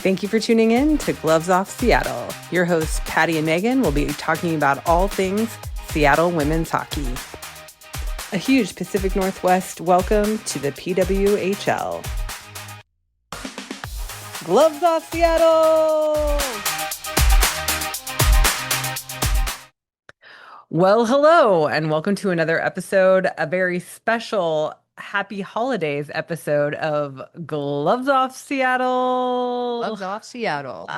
Thank you for tuning in to Gloves Off Seattle. Your hosts, Patti and Meagan, will be talking about all things Seattle women's hockey. A huge Pacific Northwest welcome to the PWHL. Gloves Off Seattle! Well, hello, and welcome to another episode, a very special Happy Holidays episode of Gloves Off Seattle. Gloves Off Seattle.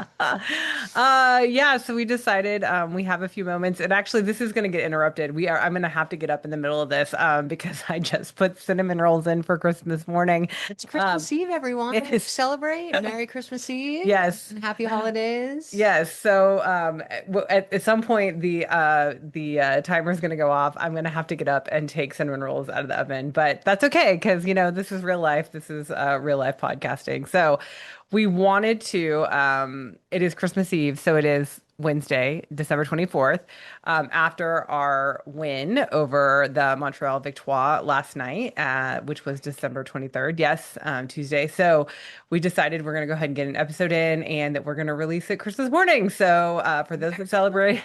So we decided we have a few moments, and actually this is going to get interrupted. I'm going to have to get up in the middle of this because I just put cinnamon rolls in for Christmas morning. It's Christmas Eve, everyone. it is- Celebrate. Merry Christmas Eve. Yes. And happy holidays. Yes. So at some point the timer is going to go off. I'm going to have to get up and take cinnamon rolls out of the oven, but that's okay because this is real life. This is real life podcasting. So we wanted to. It is Christmas Eve, so it is Wednesday, December 24th, after our win over the Montreal Victoire last night, which was December 23rd. Yes, Tuesday. So we decided we're going to go ahead and get an episode in and that we're going to release it Christmas morning. So for those that celebrate,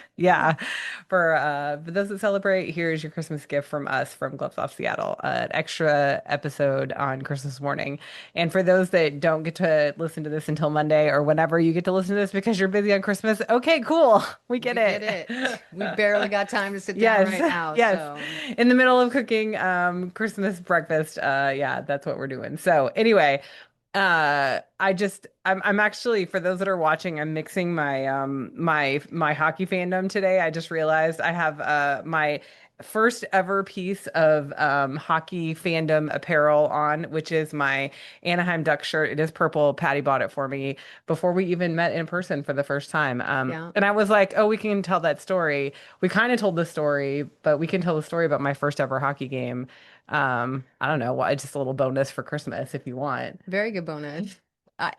for those that celebrate, here's your Christmas gift from us from Gloves Off Seattle, an extra episode on Christmas morning. And for those that don't get to listen to this until Monday or whenever you get to listen to this because you're busy on Christmas, okay, cool. We get it. We barely got time to sit down right now. Yes. So. In the middle of cooking Christmas breakfast. That's what we're doing. So anyway, I'm actually, for those that are watching, I'm mixing my my hockey fandom today. I just realized I have my first ever piece of hockey fandom apparel on, which is my Anaheim Duck shirt. It is purple. Patti bought it for me before we even met in person for the first time. And I was like, oh, we can tell that story. We kind of told the story, but we can tell the story about my first ever hockey game. I don't know why, just a little bonus for Christmas if you want. Very good bonus.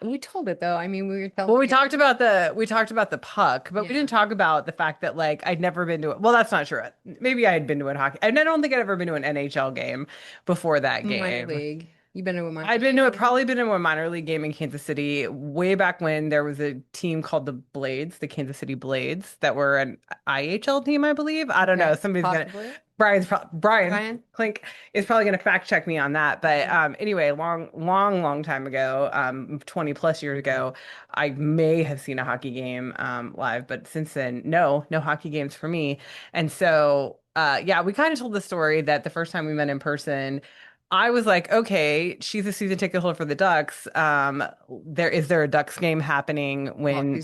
We told it though. I mean, we were telling. Well, we talked about the puck, but we didn't talk about the fact that I'd never been to it. Well, that's not true. Maybe I had been to a hockey. And I don't think I'd ever been to an NHL game before that game. Minor league. You've been to a minor. I'd probably been to a minor league game in Kansas City way back when there was a team called the Blades, the Kansas City Blades, that were an IHL team, I believe. I don't know. Somebody's possibly. Brian Klink is probably going to fact check me on that. But anyway, long time ago, 20 plus years ago, I may have seen a hockey game live, but since then, no hockey games for me. And so, we kind of told the story that the first time we met in person, I was like, okay, she's a season ticket holder for the Ducks. Is there a Ducks game happening when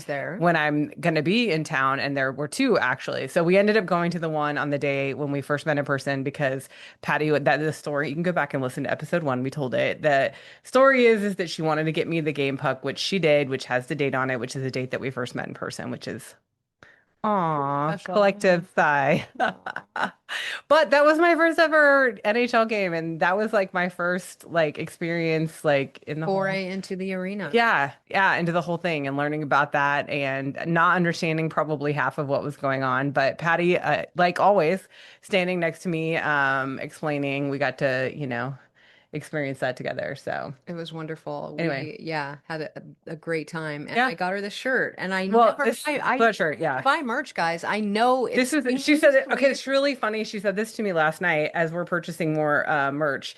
I'm going to be in town? And there were two actually. So we ended up going to the one on the day when we first met in person because Patti, that is the story. You can go back and listen to episode 1. We told it. The story is that she wanted to get me the game puck, which she did, which has the date on it, which is the date that we first met in person, which is collective sigh. But that was my first ever NHL game, and that was my first experience in the foray into the arena. Yeah, into the whole thing and learning about that and not understanding probably half of what was going on. But Patti, like always, standing next to me, explaining. We got to, experience that together. So it was wonderful. Anyway. We had a great time, and Yeah. I got her the shirt, and I sweatshirt, yeah. buy merch, guys. I know She said it. Okay, it's really funny. She said this to me last night as we're purchasing more merch.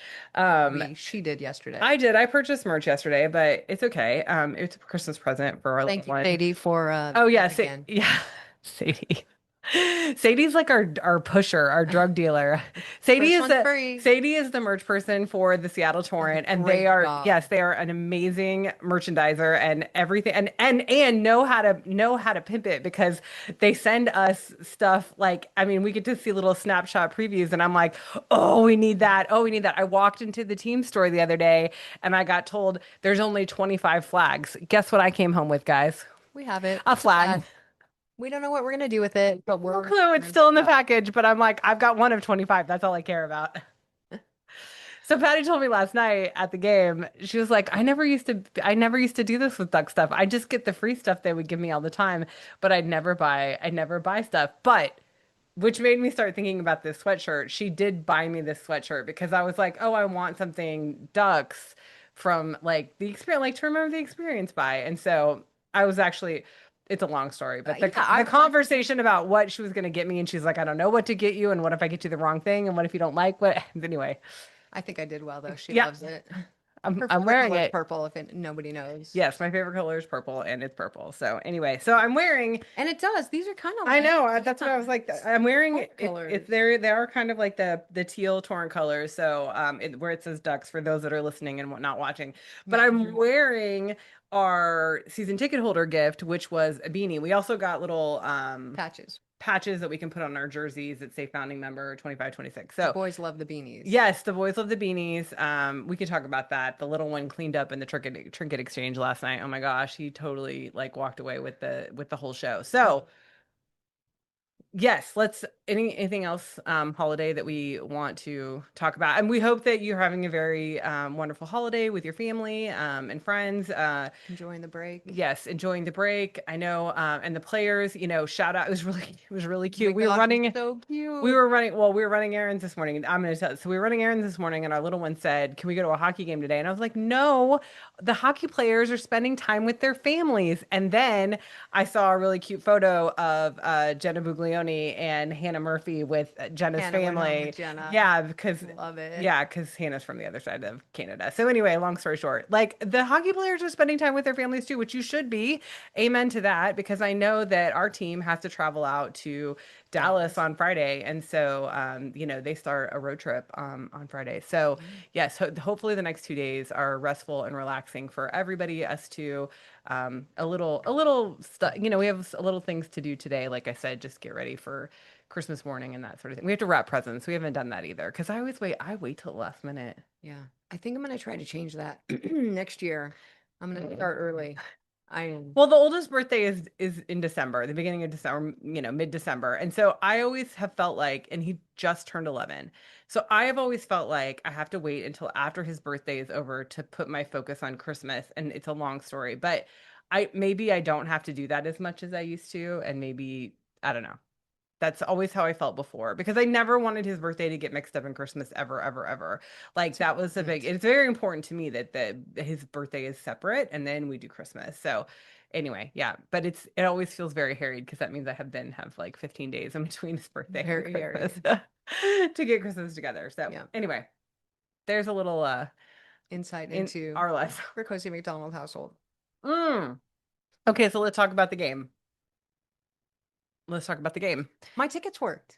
She did yesterday. I did. I purchased merch yesterday, but it's okay. It's a Christmas present for our Thank you, one. Sadie, for Oh yeah, again. Sadie. Sadie's like our pusher, our drug dealer. Sadie is the merch person for the Seattle Torrent, and they are an amazing merchandiser and everything, and know how to pimp it because they send us stuff we get to see little snapshot previews, and I'm like, oh, we need that. Oh, we need that. I walked into the team store the other day, and I got told there's only 25 flags. Guess what I came home with, guys? We have it. A flag. We don't know what we're going to do with it, but no clue. It's still in the package, but I'm like, I've got one of 25. That's all I care about. So Patti told me last night at the game, she was like, I never used to do this with Duck stuff. I just get the free stuff they would give me all the time, but I'd never buy stuff. But which made me start thinking about this sweatshirt. She did buy me this sweatshirt because I was like, oh, I want something Ducks, from like the experience, like to remember the experience by. And so I was actually, it's a long story, but Yeah, the conversation about what she was going to get me, and she's like, I don't know what to get you, and what if I get you the wrong thing, and what if you don't like what? Anyway, I think I did well though. She yeah, loves it. Her I'm favorite wearing color is it. purple, if nobody knows. Yes, my favorite color is purple, and it's purple. So anyway, so I'm wearing. And it does. These are kind of I like know. That's what I was like. I'm wearing folk it. It's colors. they are kind of like the teal torrent colors. So where it says ducks for those that are listening and not watching. But I'm wearing our season ticket holder gift, which was a beanie. We also got little Patches. patches that we can put on our jerseys that say founding member 2526. The So boys love the beanies. yes, the boys love the beanies. We can talk about that. The little one cleaned up in the trinket exchange last night. Oh my gosh, he totally like walked away with the whole show. So yes, let's anything else holiday that we want to talk about. And we hope that you're having a very wonderful holiday with your family and friends. Enjoying the break. Yes, enjoying the break. I know and the players, shout out. It was really Oh my cute. gosh, it's so cute. We were running errands this morning. I'm going to tell. So we were running errands this morning, and our little one said, "Can we go to a hockey game today?" And I was like, "No, the hockey players are spending time with their families." And then I saw a really cute photo of Jenna Buglioni and Hannah Murphy with Jenna's Hannah went home family. with Jenna. Yeah, Love it. because Hannah's from the other side of Canada. So anyway, long story short, like the hockey players are spending time with their families too, which you should be. Amen to that, because I know that our team has to travel out to Dallas on Friday. And so, they start a road trip on Friday. So, yes, hopefully the next 2 days are restful and relaxing for everybody, us too. A little stuff, we have a little things to do today. Like I said, just get ready for Christmas morning and that sort of thing. We have to wrap presents. We haven't done that either because I wait till the last minute. Yeah. I think I'm gonna try to change that next year. I'm gonna start early. I am. Well, the oldest birthday is in December, the beginning of December, mid-December. And so I always have felt like, and he just turned 11. So I have always felt like I have to wait until after his birthday is over to put my focus on Christmas. And it's a long story, but I don't have to do that as much as I used to. And maybe, I don't know. That's always how I felt before because I never wanted his birthday to get mixed up in Christmas ever, ever, ever. Like It's that was a big, important. it's very important to me that his birthday is separate and then we do Christmas. So anyway, yeah, but it always feels very harried because that means I have like 15 days in between his birthday and Very, Christmas very. to get Christmas together. So Yeah. anyway, there's a little Insight in into our life. Ricosi McDonald household. Mm. Okay, so let's talk about the game. Let's talk about the game. My tickets worked.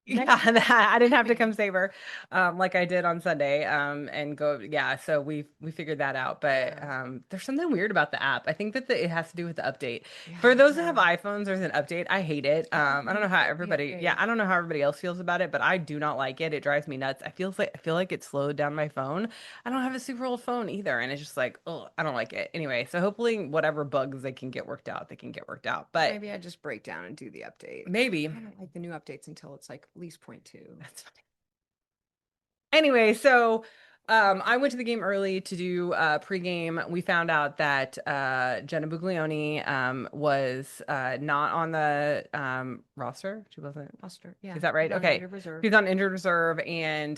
Yeah, I didn't have to come save her, like I did on Sunday, and go. Yeah, so we figured that out. But Yeah. there's something weird about the app. I think that it has to do with the update. Yeah, For those that have yeah. iPhones, there's an update. I hate it. I don't know how everybody. Yeah, I don't know how everybody else feels about it, but I do not like it. It drives me nuts. I feel like it slowed down my phone. I don't have a super old phone either, and it's just like, oh, I don't like it. Anyway, so hopefully whatever bugs they can get worked out, they can get worked out. But Maybe I just break down and do the update. maybe. I don't like the new updates until it's like at least 0.2. That's funny. Anyway, so I went to the game early to do pregame. We found out that Jenna Buglioni was not on the roster. She wasn't. Foster. Yeah. Is that right? She's on Okay. injured reserve. She's on injured reserve, and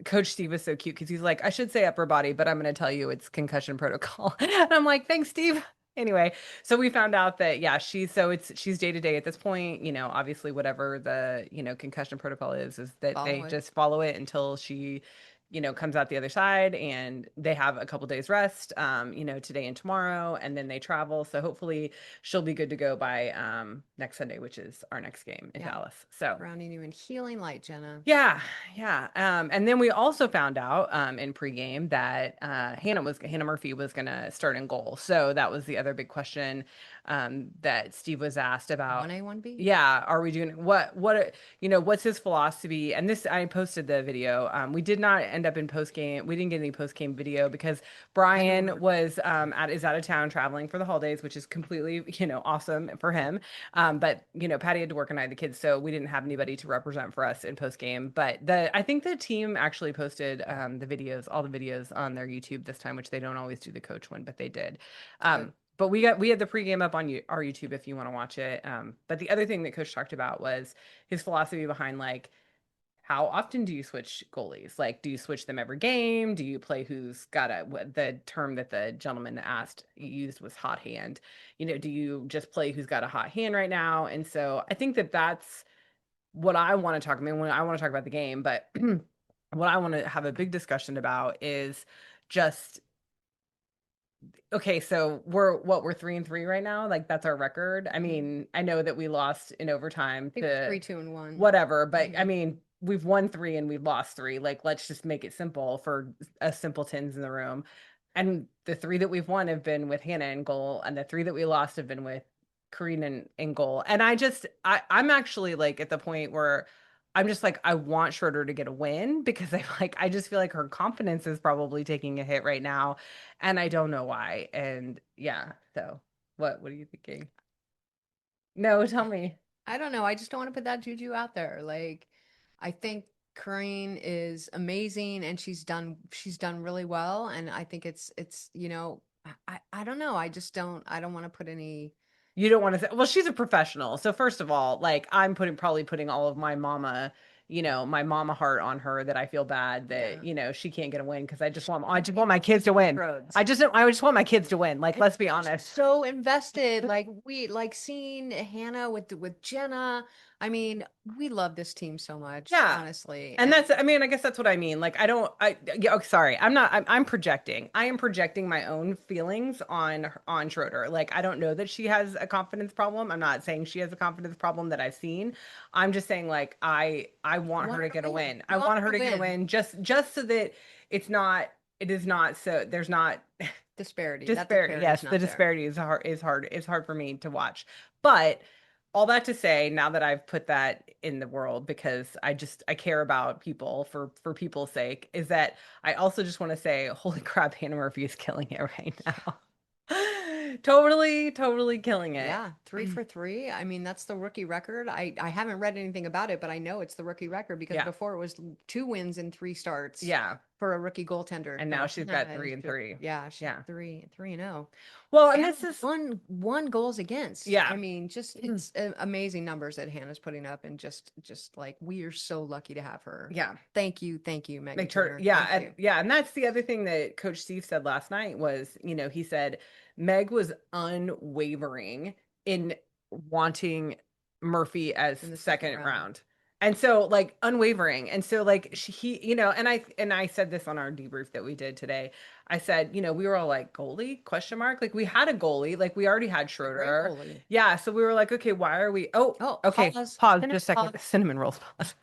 Coach Steve was so cute because he's like, I should say upper body, but I'm going to tell you it's concussion protocol. And I'm like, thanks, Steve. Anyway, so we found out that yeah, she's day to day at this point. Obviously whatever the concussion protocol is that they Follow it. just follow it until she comes out the other side, and they have a couple days rest, today and tomorrow, and then they travel. So hopefully she'll be good to go by next Sunday, which is our next game in Yeah. Dallas. So Grounding you in healing light, Jenna. yeah, yeah. And then we also found out in pregame that Hannah Murphy was gonna start in goal. So that was the other big question that Steve was asked about. 1A, 1B? Yeah, are we doing what's his philosophy? And this I posted the video. We did not end up in post game. We didn't get any post game video because Brian was is out of town traveling for the holidays, which is completely awesome for him. But Patty had to work and I had the kids, so we didn't have anybody to represent for us in post game. But I think the team actually posted all the videos on their YouTube this time, which they don't always do the coach one, but they did. But we had the pregame up on our YouTube if you want to watch it. But the other thing that Coach talked about was his philosophy behind like how often do you switch goalies? Like, do you switch them every game? Do you play who's got a, the term that the gentleman asked used was hot hand? You know, do you just play who's got a hot hand right now? And so I think that that's what I want to talk. I mean, when I want to talk about the game, but what I want to have a big discussion about is just okay, so we're 3-3 right now. Like that's our record. I mean, I know that we lost in overtime I think to 3-2-1. whatever, but I Mhm. mean, we've won three and we've lost three. Like let's just make it simple for us simpletons in the room. And the three that we've won have been with Hannah in goal, and the three that we lost have been with Karina in goal. And I'm actually like at the point where I'm just like I want Schroeder to get a win because I just feel like her confidence is probably taking a hit right now and I don't know why. And yeah, so what are you thinking? No, tell me. I don't know. I just don't want to put that juju out there. Like, I think Corinne is amazing and she's done really well. And I think it's, I don't know. I don't want to put any. You don't want to say, well, she's a professional. So first of all, like I'm probably putting all of my mama, my mama heart on her that I feel bad that, Yeah. she can't get a win because I just want my kids to win. Roads. I just want my kids to win. Like, And let's be she's honest. so invested. Like we like seeing Hannah with Jenna. I mean, we love this team so much, Yeah. honestly. And that's, I mean, I guess that's what I mean. Like, yeah, oh, sorry. I'm projecting. I am projecting my own feelings on Schroeder. Like, I don't know that she has a confidence problem. I'm not saying she has a confidence problem that I've seen. I'm just saying, like, I want her to get a win. I You want want her her to to get a win. win just so that it is not so, there's not Disparity. That disparity. disparity is Yes, the not there. disparity is hard for me to watch. But all that to say, now that I've put that in the world because I care about people for people's sake, is that I also just want to say, holy crap, Hannah Murphy is killing it right Yeah. now. Totally, totally killing it. Yeah, 3 for 3. I mean, that's the rookie record. I haven't read anything about it, but I know it's the rookie record because Yeah, before it was 2 wins in 3 starts yeah. for a rookie goaltender. And now So she's got Hannah three is and just, three. yeah, she's Yeah. 3-3-0. Well, and And this is one goals against. yeah. I mean, just it's amazing numbers that Hannah's putting up, and just like we are so lucky to have her. Yeah. Thank you, Megan Make sure, Turner. yeah, Thank and you. yeah, and that's the other thing that Coach Steve said last night was, he said Meg was unwavering in wanting Murphy as In the second second round. round. And so like unwavering. And so like and I said this on our debrief that we did today. I said, we were all like goalie question mark. Like we had a goalie, like we already had A great Schroeder. goalie. Yeah, so we were like, okay, why are we Oh, okay, pause. pause Cinnamon just a second. pause. Cinnamon rolls pause.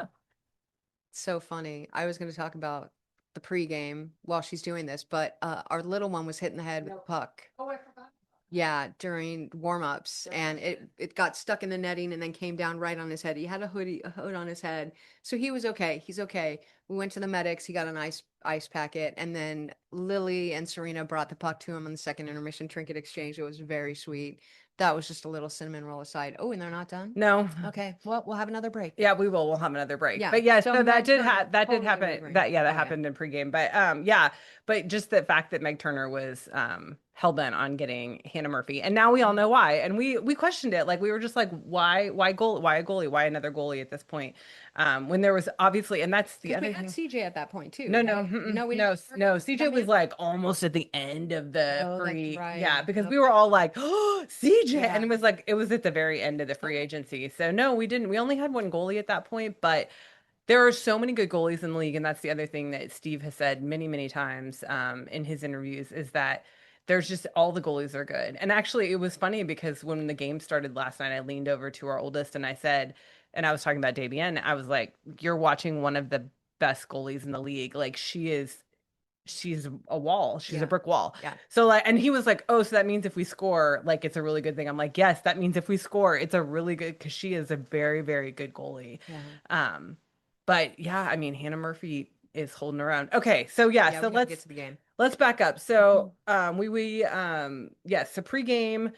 So funny. I was going to talk about the pregame while she's doing this, but our little one was hit in the head with a puck. Oh, I forgot. Yeah, during warm-ups, and it got stuck in the netting and then came down right on his head. He had a hood on his head, so he was okay. He's okay. We went to the medics. He got an ice packet, and then Lily and Serena brought the puck to him on the second intermission trinket exchange. It was very sweet. That was just a little cinnamon roll aside. Oh, and they're not done? No. Okay. Well, we'll have another break. Yeah, we will. We'll have another break. Yeah. But yeah, So so Meg Turner, that did totally happen. unwavering. That Oh, yeah. happened in pregame. But yeah, but just the fact that Meg Turner was hell bent on getting Hannah Murphy. And now we all know why. And we questioned it. Like we were just like, why why a goalie? Why another goalie at this point? When there was obviously, and that's the Because we other had thing. CJ at that point too, No, no, right? No, we no, didn't. no. That CJ may was have- like almost at the end of the Oh, that's free, right. yeah, because we Okay. were all like, oh, CJ, and Yeah. it was at the very end of the free agency. So no, we didn't. We only had one goalie at that point, but there are so many good goalies in the league, and that's the other thing that Steve has said many, many times in his interviews is that there's just all the goalies are good. And actually, it was funny because when the game started last night, I leaned over to our oldest and I said, and I was talking about Davienne, I was like, "You're watching one of the best goalies in the league. Like she's a wall. She's a Yeah. brick wall." Yeah. So like, and he was like, "Oh, so that means if we score, like it's a really good thing." I'm like, "Yes, that means if we score, it's a really good because she is a very, very good goalie." Yeah. Um, but yeah, I mean, Hannah Murphy is holding around. Okay, so yeah, Yeah, so we have to get to the game. let's back up. So yes, so pregame,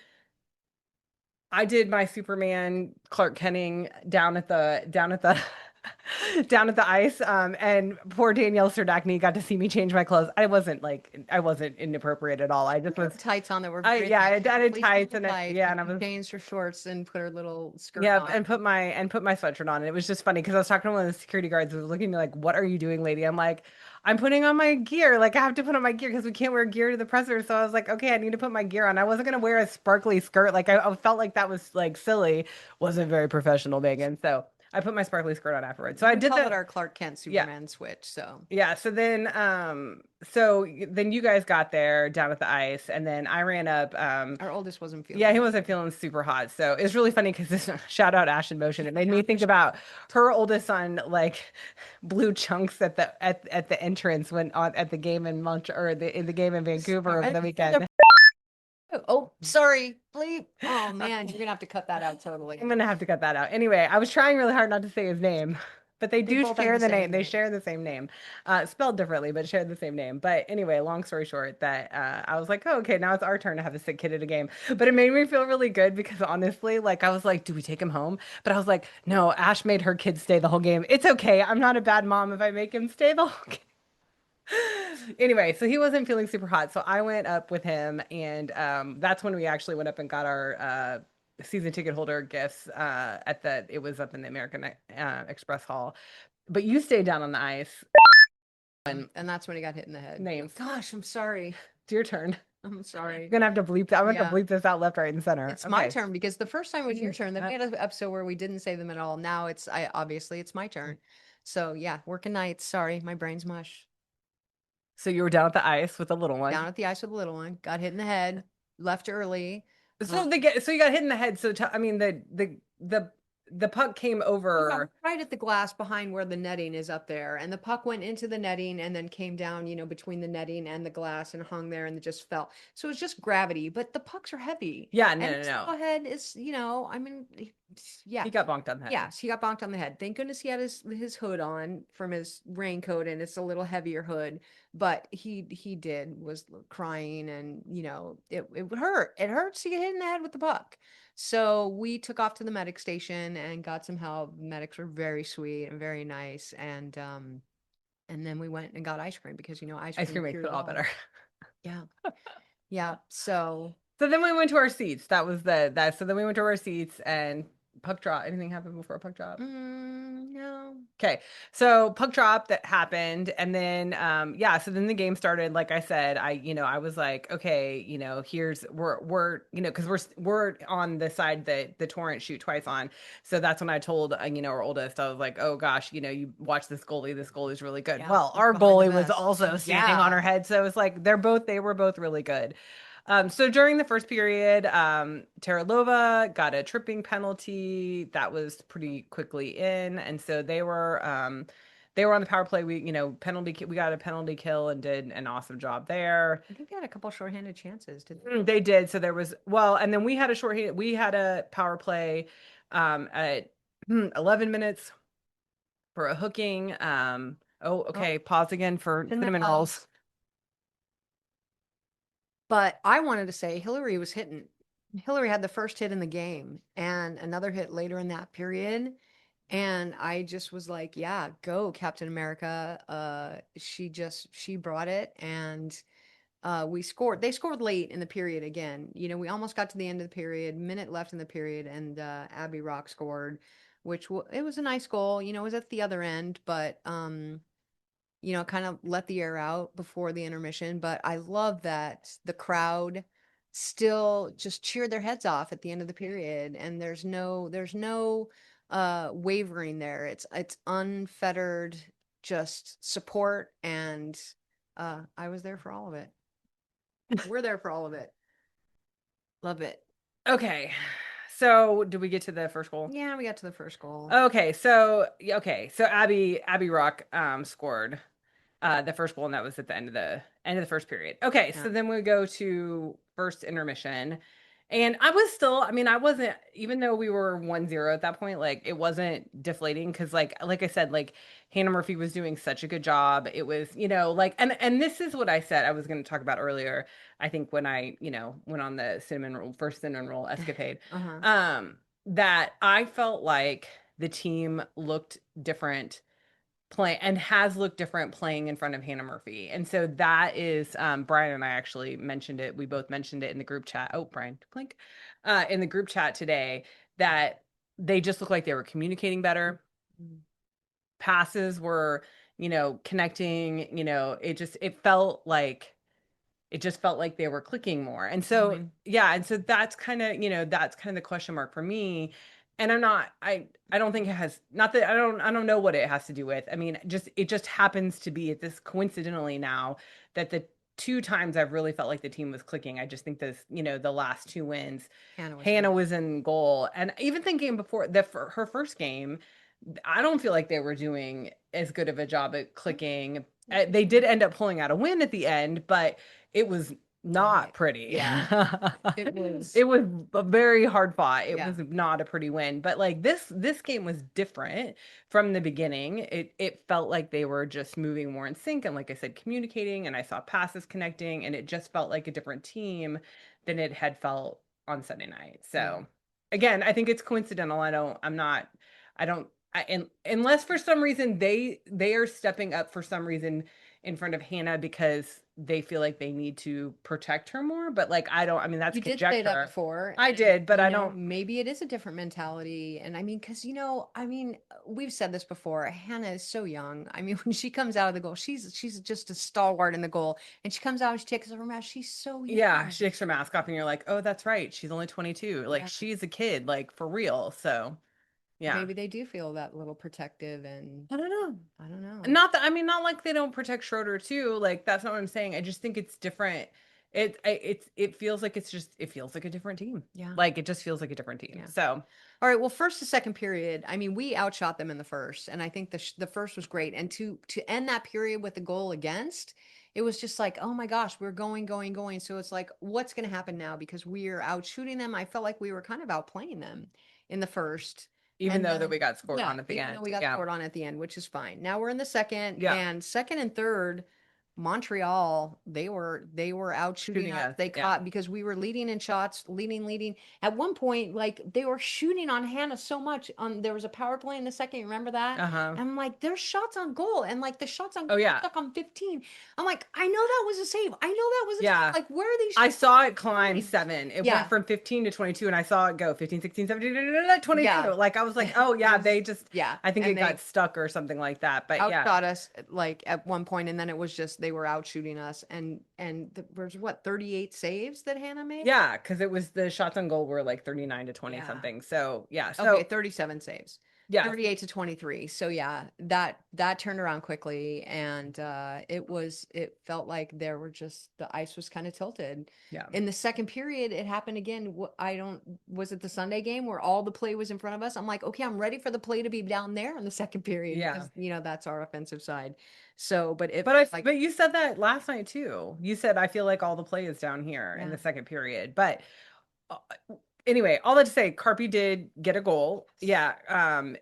I did my Superman Clark Kenning down at the down at the ice. And poor Danielle Serdachny got to see me change my clothes. I wasn't inappropriate at all. I just was, Tights on that were I very yeah, nice. I added Fleece tights little and tights, yeah, and and I she was changed her shorts and put her little skirt yeah, on. and put my sweatshirt on. And it was just funny because I was talking to one of the security guards who was looking at me like, "What are you doing, lady?" I'm like, "I'm putting on my gear. Like I have to put on my gear because we can't wear gear to the presser." So I was like, "Okay, I need to put my gear on." I wasn't gonna wear a sparkly skirt. Like I felt like that was like silly. Wasn't very professional, Megan. So I put my sparkly skirt on afterwards. So I We did call it that. our Clark Kent Yeah. Superman switch. So Yeah, so then you guys got there down at the ice and then I ran up our oldest wasn't feeling yeah, he very wasn't good. feeling super hot. So it's really funny because this shout out Ash in Motion. It made me think about her oldest son like blew chunks at the entrance when on at the game in Montreal or in the game in Vancouver over the weekend. Oh, sorry. Bleep. Oh man, you're gonna have to cut that out totally. I'm gonna have to cut that out. Anyway, I was trying really hard not to say his name, but they They do both have share the the same name. They name. share the same name, spelled differently, but share the same name. But anyway, long story short, that I was like, oh, okay, now it's our turn to have a sick kid at a game. But it made me feel really good because honestly, like I was like, do we take him home? But I was like, no, Ash made her kid stay the whole game. It's okay. I'm not a bad mom if I make him stay the whole game. Anyway, so he wasn't feeling super hot, so I went up with him, and that's when we actually went up and got our season ticket holder gifts at the. It was up in the American Express Hall, but you stayed down on the ice. And And that's when he got hit in the head. names, Gosh, I'm sorry. it's your turn. I'm You're sorry. gonna have to bleep that. I'm gonna Yeah. bleep this out left, right, and center. It's my Okay. turn because the first time was your turn. Then we had an episode where we didn't say them at all. Now I obviously it's my turn. So yeah, working nights. Sorry, my brain's mush. So you were down at the ice with the little Down one. at the ice with the little one, got hit in the head, left early. So you got hit in the head. So I mean the puck came Yeah, over. right at the glass behind where the netting is up there. And the puck went into the netting and then came down, between the netting and the glass and hung there and it just fell. So it's just gravity, but the pucks are heavy. Yeah, And no, no, his no. little head is, I mean, yeah. He got bonked on the head. Yes, he got bonked on the head. Thank goodness he had his hood on from his raincoat and it's a little heavier hood. But he did was crying and it would hurt. It hurts to get hit in the head with the puck. So we took off to the medic station and got some help. Medics were very sweet and very nice. And then we went and got ice cream because ice Ice cream cream makes cured it it all all. better. Yeah. Yeah. So So then we went to our seats. That was that. So then we went to our seats and puck drop. Anything happened before a puck drop? no. Okay. So puck drop that happened. And then yeah, so then the game started. Like I said, I was like, okay, here's we're because we're on the side that the torrent shoot twice on. So that's when I told our oldest, I was like, oh gosh, you watch this goalie. This goalie's really good. Yeah. Well, He's our behind the goalie was vest. also standing on Yeah. her head. So it's like they were both really good. So during the first period, Teralova got a tripping penalty that was pretty quickly in, and so they were on the power play. We got a penalty kill and did an awesome job there. I think they had a couple shorthanded chances. Did They did. So there was and then we had a power play at 11 minutes for a hooking. Oh, oh, okay. Pause again for in the cinnamon rolls. house. But I wanted to say Hillary was hitting. Hillary had the first hit in the game and another hit later in that period. And I just was like, yeah, go Captain America. She brought it and we scored. They scored late in the period again. We almost got to the end of the period, minute left in the period, and Abby Rock scored, which it was a nice goal. It was at the other end, but kind of let the air out before the intermission. But I love that the crowd still just cheered their heads off at the end of the period, and there's no wavering there. It's unfettered just support, and I was there for all of it. We're there for all of it. Love it. Okay. So did we get to the first goal? Yeah, we got to the first goal. Okay, so Abby Rock scored the first goal, and that was at the end of the first period. Okay, Yeah. so then we go to first intermission. And I was still, I mean, I wasn't, even though we were 1-0 at that point, like it wasn't deflating because like I said, like Hannah Murphy was doing such a good job. It was, like and this is what I said I was going to talk about earlier. I think when I, went on the first cinnamon roll escapade. Uh-huh. Um, that I felt like the team looked different play and has looked different playing in front of Hannah Murphy. And so that is Brian and I actually mentioned it. We both mentioned it in the group chat. Oh, Brian, clink. In the group chat today that they just look like they were communicating better. Mhm. Passes were, connecting, it just felt like they were clicking more. And so, Mhm. yeah, and so that's kind of the question mark for me. And I don't think it has, not that I don't know what it has to do with. I mean, just it just happens to be this coincidentally now that the two times I've really felt like the team was clicking. I just think this, the last two wins, Hannah was in Hannah goal. was in goal. And even thinking before that for her first game, I don't feel like they were doing as good of a job at clicking. They did end up pulling out a win at the end, but it was not Right. pretty. Yeah, it was. It was a very hard fought. It Yeah. was not a pretty win. But like this game was different from the beginning. It felt like they were just moving more in sync and like I said, communicating, and I saw passes connecting, and it just felt like a different team than it had felt on Sunday night. Yeah. So again, I think it's coincidental. I don't and unless for some reason they are stepping up for some reason in front of Hannah because they feel like they need to protect her more. But like I mean that's You did say that conjecture. before, I and did, but I don't. maybe it is a different mentality. And I mean, because we've said this before. Hannah is so young. I mean, when she comes out of the goal, she's just a stalwart in the goal, and she comes out and she takes her mask. She's so Yeah, young. she takes her mask off and you're like, "Oh, that's right. She's only 22. Like Yeah, she's a kid, like for real." So, yeah. maybe they do feel that little protective, and I don't know. I don't know. Not that I mean, not like they don't protect Schroeder too. Like that's not what I'm saying. I just think it's different. It feels like it feels like a different team. Yeah, Like it just feels like a different team. yeah. So All right. Well, first to second period, I mean, we outshot them in the first, and I think the first was great. And to end that period with a goal against, it was just like, oh my gosh, we're going, going, going. So it's like, what's going to happen now? Because we're out shooting them. I felt like we were kind of outplaying them in the first, even and though that then we got scored yeah, on at the even though end. we got Yeah. scored on at the end, which is fine. Now we're in the second, Yeah. and second and third. Montreal, they were out shooting Shooting us. us. They Yeah. caught because we were leading in shots, leading. At one point, like they were shooting on Hannah so much. On there was a power play in the second. You remember that? Uh-huh. And I'm like, there's shots on goal, and like the shots on Oh goal are yeah. stuck on 15. I'm like, I know that was a save. I know that was a save. Yeah. Like, where are these I shots saw it climb going? 7. It went Yeah, from 15 to 22 and I saw it go 15, 16, 17, 22. yeah. Like I was like, "Oh It yeah, was they just yeah, I think it and got they stuck or something like that." But yeah. outshot us like at one point, and then it was just they were out shooting us, and there was what 38 saves that Hannah made. Yeah, because it was the shots on goal were like 39 to 20 Yeah. something. So yeah. Okay, So 37 saves. yeah. 38 to 23. So yeah, that turned around quickly, and it felt like there were just the ice was kind of tilted. Yeah. In the second period, it happened again. I don't was it the Sunday game where all the play was in front of us? I'm like, okay, I'm ready for the play to be down there in the second period Yeah. because that's our offensive side. So, but it But I like but you said that last night too. You said I feel like all the play is down here in yeah. the second period. But uh, anyway, all that to say, Carpi did get a goal. Yeah,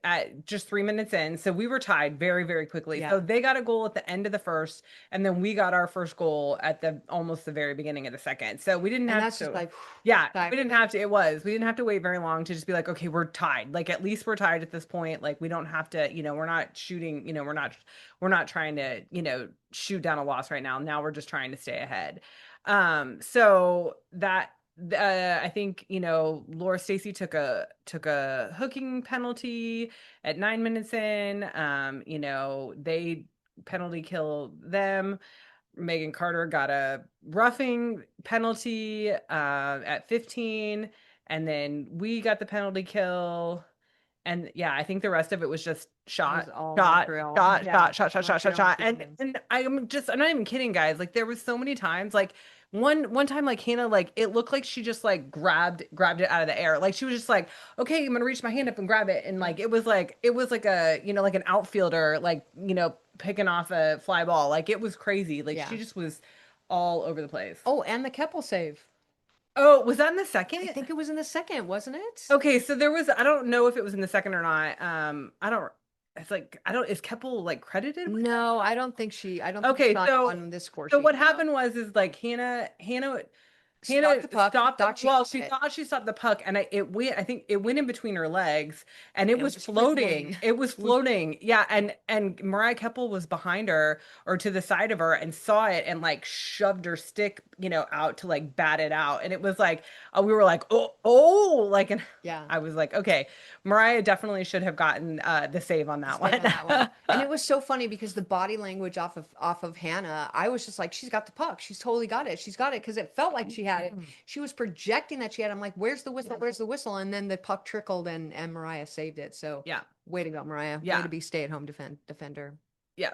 at just 3 minutes in. So we were tied very, very quickly. Yeah. So they got a goal at the end of the first, and then we got our first goal at the almost the very beginning of the second. So we didn't And have that's just to, like yeah, sigh of we didn't relief. have to. It was, we didn't have to wait very long to just be like, okay, we're tied. Like at least we're tied at this point. Like we don't have to, we're not shooting, we're not trying to, shoot down a loss right now. Now we're just trying to stay ahead. So that I think Laura Stacy took a hooking penalty at 9 minutes in. They penalty killed them. Megan Carter got a roughing penalty at 15, and then we got the penalty kill. And yeah, I think the rest of it was just It shot, was all shot, Montreal. shot, Yeah. shot, shot, shot, shot, shot, Montreal shot. shooting And them. and I'm not even kidding, guys. Like there was so many times, like one time, like Hannah, like it looked like she just like grabbed it out of the air. Like she was just like, okay, I'm gonna reach my hand up and grab it. And like it was like a like an outfielder, like picking off a fly ball. Like it was crazy. Like Yeah. she just was all over the place. Oh, and the Keppel save. Oh, was that in the I second? think it was in the second, wasn't it? Okay, so there was I don't know if it was in the second or not. I don't it's like I don't is Keppel like credited with No, I don't think she's that? Okay, on so this score so sheet. what happened was is like Hannah stopped the puck, thought she Well, got she it. thought she stopped the puck, and it went. I think it went in between her legs, and it It was was floating. whistling. It was It was floating. Yeah, and Mariah Keppel was behind her or to the side of her and saw it and like shoved her stick, out to like bat it out. And it was like, we were like, oh, like, and yeah. I was like, okay, Mariah definitely should have gotten the save on that Stayed one. on that one. And it was so funny because the body language off of Hannah, I was just like, she's got the puck. She's totally got it. She's got it because it felt like she had it. She was projecting that she had. I'm like, where's the whistle? Where's the whistle? And then the puck trickled and Mariah saved it. So Yeah, way to go, Mariah. Way yeah, to be stay-at-home defender. yeah.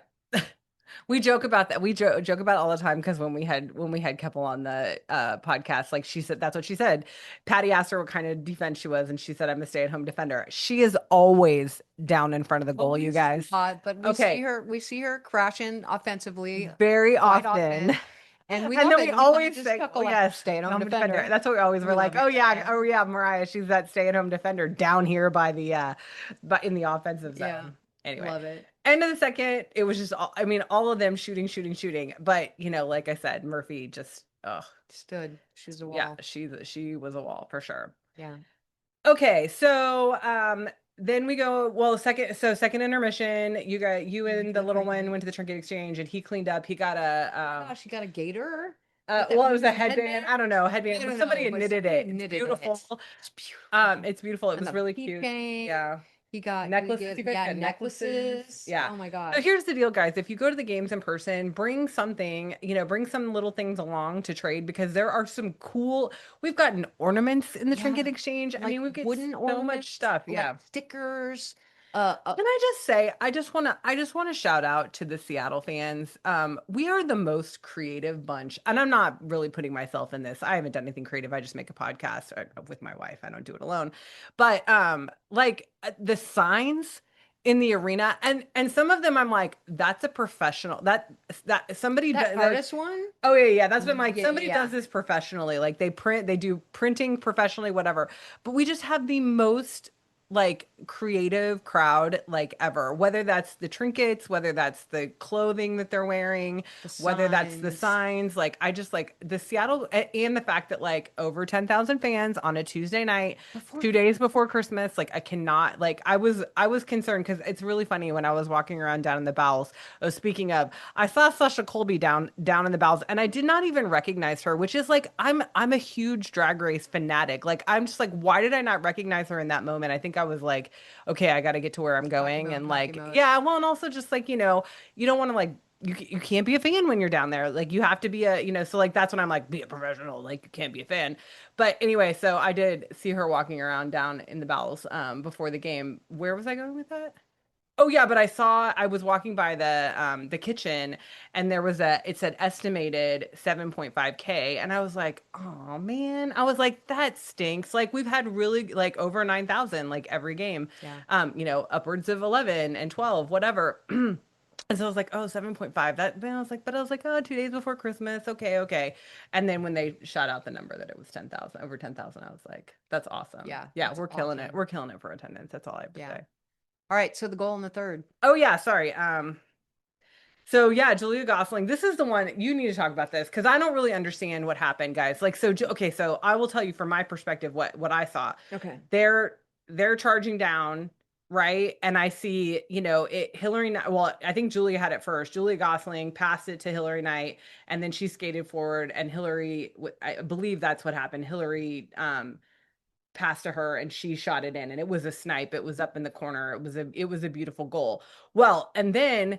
We joke about that. We joke about it all the time because when we had Keppel on the podcast, like she said, that's what she said. Patty asked her what kind of defense she was, and she said, "I'm a stay-at-home defender." She is always down in front of the goal, you Always guys. but Okay, we see her crashing offensively very quite often. often. And we And love then it. we And we kind of always just say, "Oh chuckle like yes, stay-at-home stay-at-home defender." defender. That's what we always We were like. love it. Oh yeah, Mariah, she's that stay-at-home defender down here by the but in the offensive Yeah. zone. Anyway, Love it. end of the second, it was just all, I mean, all of them shooting, shooting, shooting. But like I said, Murphy just, oh Stood. She's a yeah, wall. she was a wall for sure. Yeah. Okay, so then we go, well, second intermission, you Went and to the the little one trinket. went to the trinket exchange and he cleaned up. He got a Gosh, she got a gator. Like that well, it was a movie headband. headband? I don't know, I headband. don't Somebody know, had but knitted somebody it. had It's knitted it. beautiful. It's beautiful. It's beautiful. It And was the really cute. keychain. Yeah. You Necklaces, get, you guys yeah, got necklaces. necklaces. Yeah. Oh my So gosh. here's the deal, guys. If you go to the games in person, bring something, bring some little things along to trade because there are some cool, we've gotten ornaments in the trinket Yeah. exchange. I Like mean, we've got wooden so much ornaments, stuff. like Yeah. stickers. Can I just say, I just want to shout out to the Seattle fans. We are the most creative bunch, and I'm not really putting myself in this. I haven't done anything creative. I just make a podcast with my wife. I don't do it alone. But like the signs in the arena, and some of them, I'm like, that's a professional. That somebody that that, artist one? oh yeah, that's what I'm like. Yeah, yeah, Somebody yeah. does this professionally. Like they do printing professionally, whatever. But we just have the most like creative crowd like ever. Whether that's the trinkets, whether that's the clothing that they're wearing, The whether that's the signs. signs. Like I just like the Seattle and the fact that like over 10,000 fans on a Tuesday night, Before 2 days before Christmas. Like I cannot like I was concerned because it's really funny when I was walking around down in the bowels. Oh, speaking of, I saw Sasha Colby down in the bowels, and I did not even recognize her, which is like I'm a huge Drag Race fanatic. Like I'm just like, why did I not recognize her in that moment? I think I was like, okay, I got to get to where I'm hockey going, mode, and hockey like, mode. yeah, well, and also just like you don't want to like. You can't be a fan when you're down there. Like you have to be so like that's when I'm like be a professional. Like you can't be a fan. But anyway, so I did see her walking around down in the bowels before the game. Where was I going with that? Oh yeah, but I was walking by the kitchen and there was it said estimated 7.5K and I was like, "Oh man." I was like, "That stinks." Like we've had really like over 9,000 like every game. Yeah. Upwards of 11 and 12, whatever. And so I was like, oh, 7.5. Then I was like, oh, 2 days before Christmas. Okay, okay. And then when they shot out the number that it was 10,000, over 10,000, I was like, that's awesome. Yeah. Yeah, That's we're killing it. awesome. We're killing it for attendance. That's all I have to Yeah. say. All right. So the goal in the third. Oh yeah, sorry. So yeah, Julia Gosling. This is the one you need to talk about this because I don't really understand what happened, guys. Like, so okay, so I will tell you from my perspective what I saw. Okay. They're charging down, right? And I see, well, I think Julia had it first. Julia Gosling passed it to Hillary Knight, and then she skated forward, and I believe that's what happened. Hillary passed to her and she shot it in and it was a snipe. It was up in the corner. It was a beautiful goal. Well, and then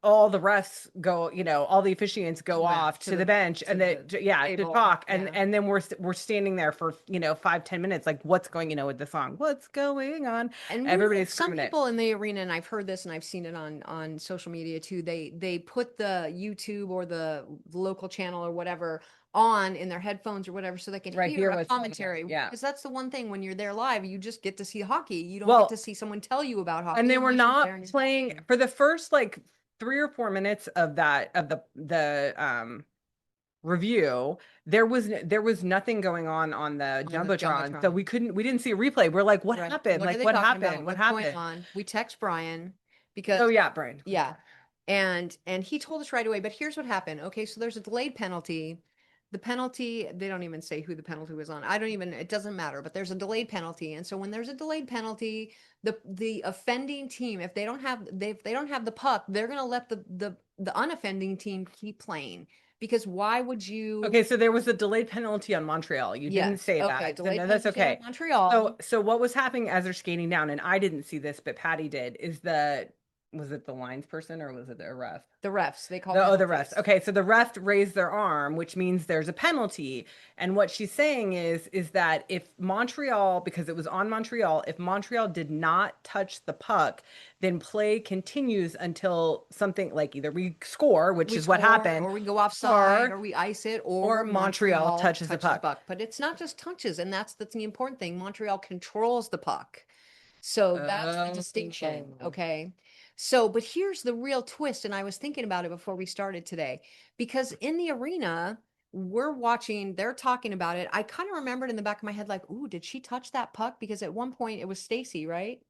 all the refs go, all the officiants go Back off to the bench to and the yeah, to table. talk. And Yeah. and then we're standing there for 5-10 minutes, like what's going, with the song, what's going on? And Everybody's some screaming it. people in the arena, and I've heard this and I've seen it on social media too. They put the YouTube or the local channel or whatever on in their headphones or whatever so they can Right hear here a was commentary. yeah. Because that's the one thing when you're there live, you just get to see hockey. You don't get to Well, see someone tell you about hockey. and they were You're just there not and you're playing watching. for the first like 3 or 4 minutes of the review. There was nothing going on the On the jumbotron, so Jumbotron. we didn't see a replay. We're like, what Right. happened? What are Like they what talking happened? about? What What's going happened? on? We text Brian because Oh yeah, Brian. yeah. And he told us right away, but here's what happened. Okay, so there's a delayed penalty. the penalty, they don't even say who the penalty was on. I don't even, it doesn't matter, but there's a delayed penalty. And so when there's a delayed penalty, the offending team, if they don't have if they don't have the puck, they're going to let the unoffending team keep playing, because why would you? Okay, so there was a delayed penalty on Montreal. You didn't Yes. say Okay. that. So Delayed no, that's penalty on okay. Montreal. So what was happening as they're skating down, and I didn't see this, but Patty did, is was it the lines person or was it the ref? The refs, they call The ref. penalties. Okay, so the ref raised their arm, which means there's a penalty. And what she's saying is that if Montreal, because it was on Montreal, if Montreal did not touch the puck, then play continues until something like either we score, which We is what score, happened, or we go offside, or or we ice it, or or Montreal Montreal touches the touches the puck. puck. But it's not just touches, and that's the important thing. Montreal controls the puck. So that's the distinction. Oh. Okay. So, but here's the real twist. And I was thinking about it before we started today, because in the arena, we're watching, they're talking about it. I kind of remembered in the back of my head, like, ooh, did she touch that puck? Because at one point it was Stacy, right?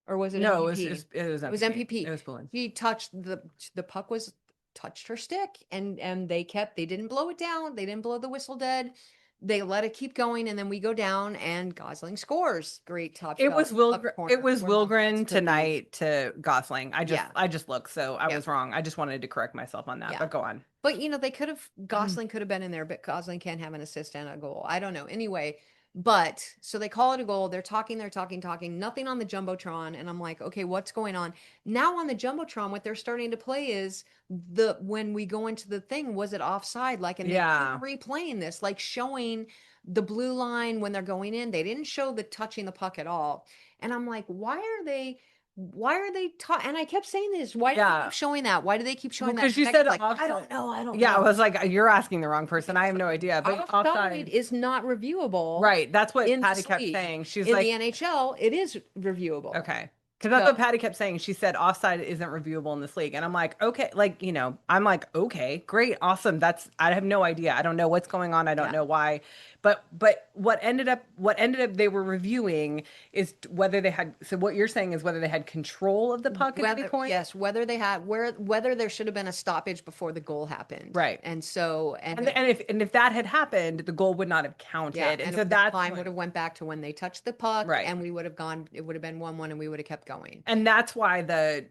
Or was it No, MPP? it was It was MPP. It MPP. was Bullen. He touched the puck was touched her stick, and they didn't blow it down. They didn't blow the whistle dead. They let it keep going, and then we go down, and Gosling scores. Great top shot, up It corner was where Montreal's Wilgren could be. tonight to Gosling. Yeah, I just looked, so I yeah, was wrong. I just wanted to correct myself on that. yeah. But go on. But they could have Gosling could have been in there, but Gosling can't have an assist and a goal. I don't know. Anyway, but so they call it a goal. They're talking, talking, nothing on the Jumbotron. And I'm like, okay, what's going on? Now on the Jumbotron, what they're starting to play is the when we go into the thing, was it offside? Like, and they Yeah. keep replaying this, like showing the blue line when they're going in. They didn't show the touching the puck at all. And I'm like, why are they and I kept saying this, why do they keep Yeah. showing that? Why do they keep Well, showing that? because And you said Becky's like, I offside. don't know, I don't Yeah, I know. was like, you're asking the wrong person. Okay, I have so no idea. But offside offside. is not reviewable Right. That's what in Patty this kept league. saying. She's In the like, NHL, it is reviewable. okay. Because that's So what Patty kept saying. She said offside isn't reviewable in this league. And I'm like, okay, like, I'm like, okay, great, awesome. I have no idea. I don't know what's going on. I don't yeah. know why. But what ended up they were reviewing is whether they had, so what you're saying is whether they had control of the puck at any Whether, point. yes, whether there should have been a stoppage before the goal happened. Right. And so And if that had happened, the goal would not have yeah, counted. And and so the that's time would have went back to when they touched the puck, right. and we would have gone, it would have been 1-1, and we would have kept going. And that's why the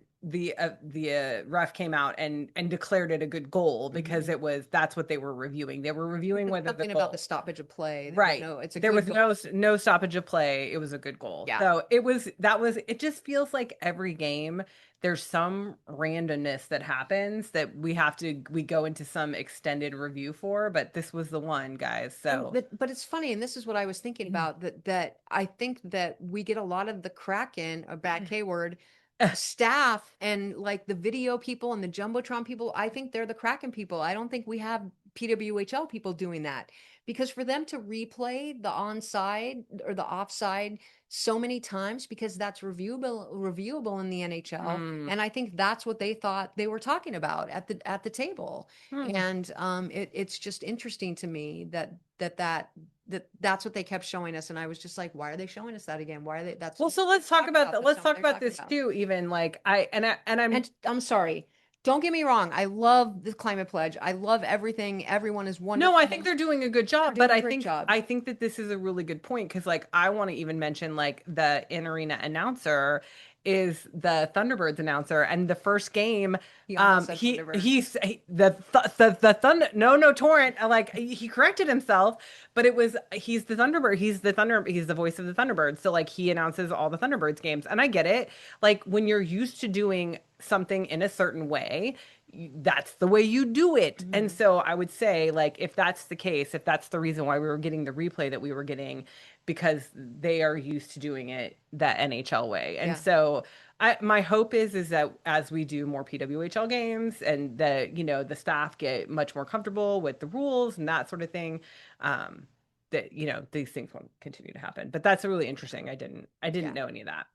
ref came out and declared it a good goal because Mhm. that's what they were reviewing. They were reviewing Because whether the something about the goal. stoppage of play. There was Right. no, it's a There good was goal. no stoppage of play. It was a good goal. Yeah. So it just feels like every game there's some randomness that happens that we go into some extended review for, but this was the one, guys. And So but it's funny, and this is what I was thinking about, that I think that we get a lot of the Kraken, a bad K word, staff, and like the video people and the Jumbotron people. I think they're the Kraken people. I don't think we have PWHL people doing that, because for them to replay the onside or the offside so many times, because that's reviewable in the NHL. mm, And I think that's what they thought they were talking about at the table. hmm. And it's just interesting to me that's what they kept showing us. And I was just like, why are they showing us that again? Why are they, that's Well, what so they're let's talk talking about about. that. That's Let's not what talk they're about talking this about. too. Even like I'm And I'm sorry, don't get me wrong, I love the climate pledge, I love everything, everyone is no, I think wonderful. they're doing a good They're job, but doing a great job. I think that this is a really good point because like I want to even mention like the in arena announcer is the Thunderbirds announcer, and the first game, He almost said Thunderbird. the Thunder, no Torrent, like he corrected himself, but he's the Thunderbird, he's the voice of the Thunderbirds, so like he announces all the Thunderbirds games, and I get it, like when you're used to doing something in a certain way, that's the way you do it. And Mhm. so I would say, like, if that's the case, if that's the reason why we were getting the replay that we were getting, because they are used to doing it that NHL way. And Yeah, so my hope is that as we do more PWHL games and the staff get much more comfortable with the rules and that sort of thing, um, that, these things won't continue to happen. But that's really interesting. I didn't yeah, know any of that.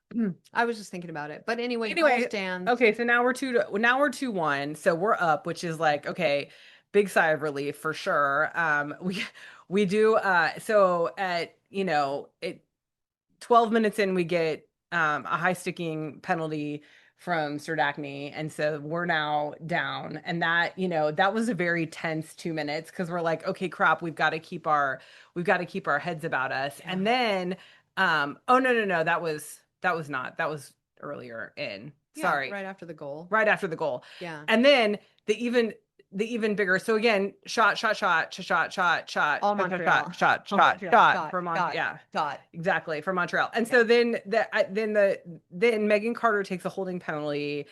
I was just thinking about it, but anyway, goal Anyway, stands. okay, so now we're 2-1, so we're up, which is like, okay, big sigh of relief for sure. We do so at, it 12 minutes in we get a high sticking penalty from Serdachny, and so we're now down. And that, that was a very tense 2 minutes because we're like, okay, crap, we've got to keep our heads about us. Yeah. And then, oh no, no, no, that was not that was earlier in. Yeah, Sorry, right after the goal. right after the goal. Yeah. And then the even bigger. So again, shot, shot, shot, shot, shot, shot, shot, All shot, Montreal. shot, shot, All shot, Montreal. shot Shot, for shot, Yeah, shot. exactly, for Montreal. And Yeah. so then Megan Carter takes a holding penalty